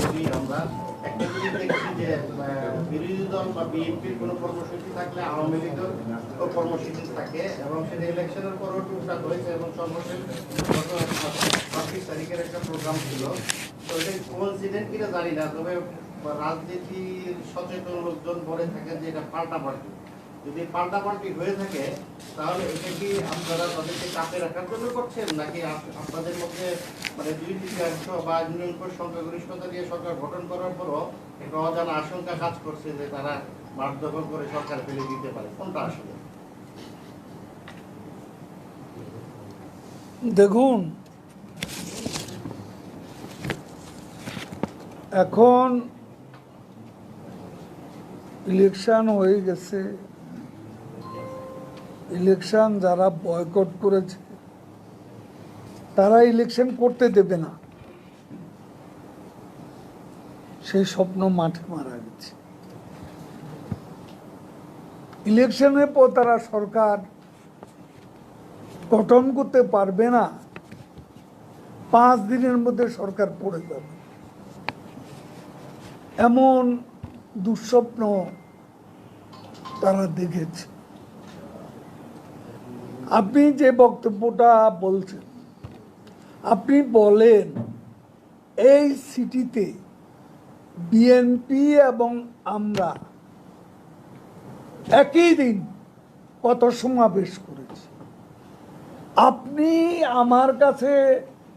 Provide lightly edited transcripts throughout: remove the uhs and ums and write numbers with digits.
করি আমরা একটা জিনিস দেখছি যে বিরোধী দল বা বিএনপির কোনো কর্মসূচি থাকলে আওয়ামী লীগের কর্মসূচি থাকে এবং সেটা ইলেকশনের পরও টুকটাক হয়েছে এবং সর্বশেষ গত 25 তারিখের একটা প্রোগ্রাম ছিল। তো এটা কোইন্সিডেন্ট কিনা জানি না, তবে রাজনীতির সচেতন লোকজন বলে থাকেন যে এটা পাল্টাপাল্টি। যদি পাল্টাপাল্টি হয়ে থাকে তাহলে এটা কি আপনারা তাদেরকে চাপে রাখার জন্য করছেন, নাকি আপনাদের মধ্যে মানে 2/3 বা নিরঙ্কুশ সংখ্যাগরিষ্ঠতা দিয়ে সরকার গঠন করার পরও একটা অজানা আশঙ্কা কাজ করছে যে তারা মাঠ দখল করে সরকার ফেলে দিতে পারে? কোনটা আসলে? দেখুন, এখন ইলেকশন হয়ে গেছে, ইলেকশন যারা বয়কট করেছে তারা ইলেকশন করতে দেবে না, সেই স্বপ্ন মাঠে মারা গেছে। ইলেকশনের পর তারা সরকার গঠন করতে পারবে না, 5 দিনের মধ্যে সরকার পড়ে যাবে, এমন দুঃস্বপ্ন তারা দেখেছে। আপনি যে বক্তব্যটা বলছেন, আপনি বলেন এই সিটিতে বিএনপি এবং আমরা একই দিন কত সমাবেশ করেছি। আপনি আমার কাছে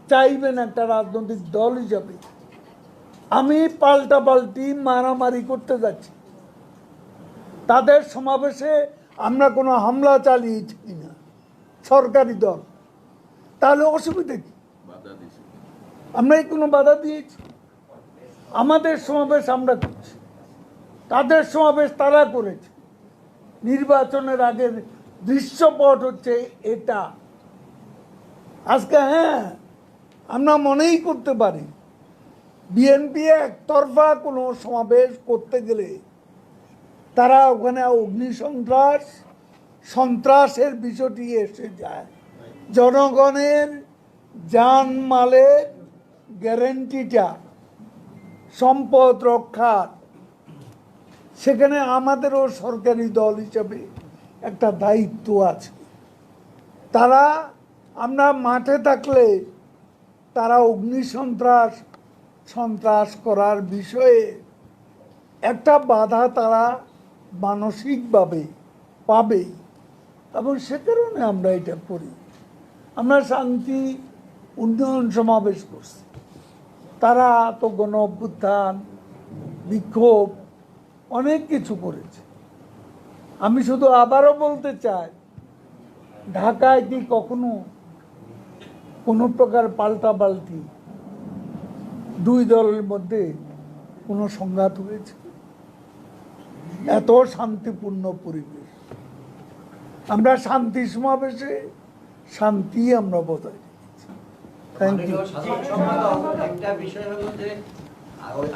চাইবেন একটা রাজনৈতিক দল হিসাবে আমি পাল্টাপাল্টি মারামারি করতে যাচ্ছি, তাদের সমাবেশে আমরা কোনো হামলা চালিয়েছি না সরকারি দল, তাহলে অসুবিধা কি? আমরা কোনো বাধা দিয়েছি? আমাদের সমাবেশ আমরা করছি, তাদের সমাবেশ তারা করেছে। নির্বাচনের আগের দৃশ্যপট হচ্ছে এটা। আজকে হ্যাঁ, আমরা মনেই করতে পারি বিএনপি একতরফা কোনো সমাবেশ করতে গেলে তারা ওখানে সন্ত্রাসের বিষয়টি এসে যায়। জনগণের জানমালের গ্যারেন্টিটা, সম্পদ রক্ষার, সেখানে আমাদেরও সরকারি দল হিসাবে একটা দায়িত্ব আছে। তারা, আমরা মাঠে থাকলে তারা সন্ত্রাস করার বিষয়ে একটা বাধা তারা মানসিকভাবে পাবেই, এবং সে কারণে আমরা এটা করি। আমরা শান্তি উন্নয়ন সমাবেশ করছি, তারা তো গণ অভ্যুত্থান, বিক্ষোভ, অনেক কিছু করেছে। আমি শুধু আবারও বলতে চাই, ঢাকায় কি কখনো কোনো প্রকার পাল্টাপাল্টি দুই দলের মধ্যে কোনো সংঘাত হয়েছে? এত শান্তিপূর্ণ পরিবেশ, আমরা শান্তি সমাবেশে শান্তি আমরা বজায় রেখেছি। Thank you. একটা বিষয় হলো যে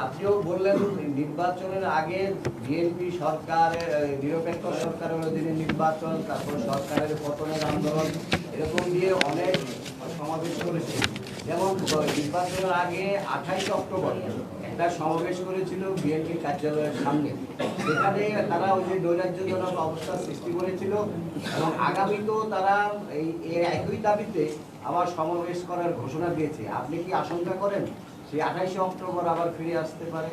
আপনিও বললেন নির্বাচনের আগে বিএনপি সরকারের নিরপেক্ষ সরকারের অধীনে নির্বাচন, তারপর সরকারের পতনের আন্দোলন, এরকম দিয়ে অনেক সমাবেশ করেছে। যেমন নির্বাচনের আগে 28 অক্টোবর একটা সমাবেশ করেছিল বিএনপি কার্যালয়ের সামনে, সেখানে তারা ওই যে নৈরাজ্যজনক অবস্থা সৃষ্টি করেছিল এবং আগামীতেও তারা এই একই দাবিতে আবার সমাবেশ করার ঘোষণা দিয়েছে। আপনি কি আশঙ্কা করেন সেই 28 অক্টোবর আবার ফিরে আসতে পারে?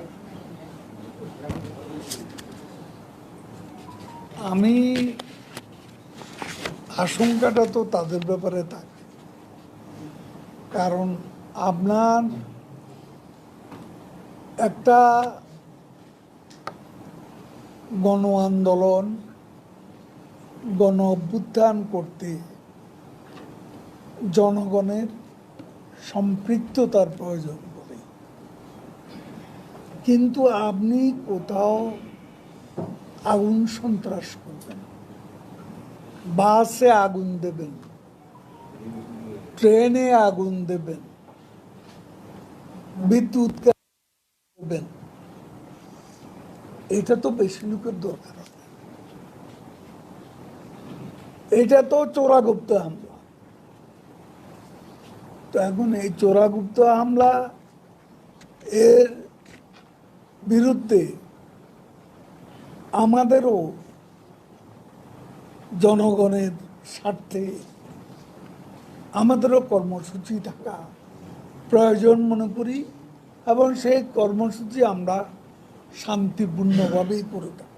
আমি আশঙ্কাটা তো তাদের ব্যাপারে থাকে, কারণ আপনার একটা গণ আন্দোলন, গণ অভ্যুত্থান করতে জনগণের সম্পৃক্ততার প্রয়োজন পড়ে, কিন্তু আপনি কোথাও আগুন সন্ত্রাস করবেন, বাসে আগুন দেবেন, ট্রেনে আগুন দেবেন, বিদ্যুৎ দেবেন, এটা তো বেশি লোকের দরকার হবে। এটা তো চোরাগুপ্ত হামলা। তো এখন এই চোরাগুপ্ত হামলা এর বিরুদ্ধে আমাদেরও জনগণের স্বার্থে আমাদেরও কর্মসূচি থাকা প্রয়োজন মনে করি এবং সেই কর্মসূচি আমরা শান্তিপূর্ণভাবেই করে থাকি।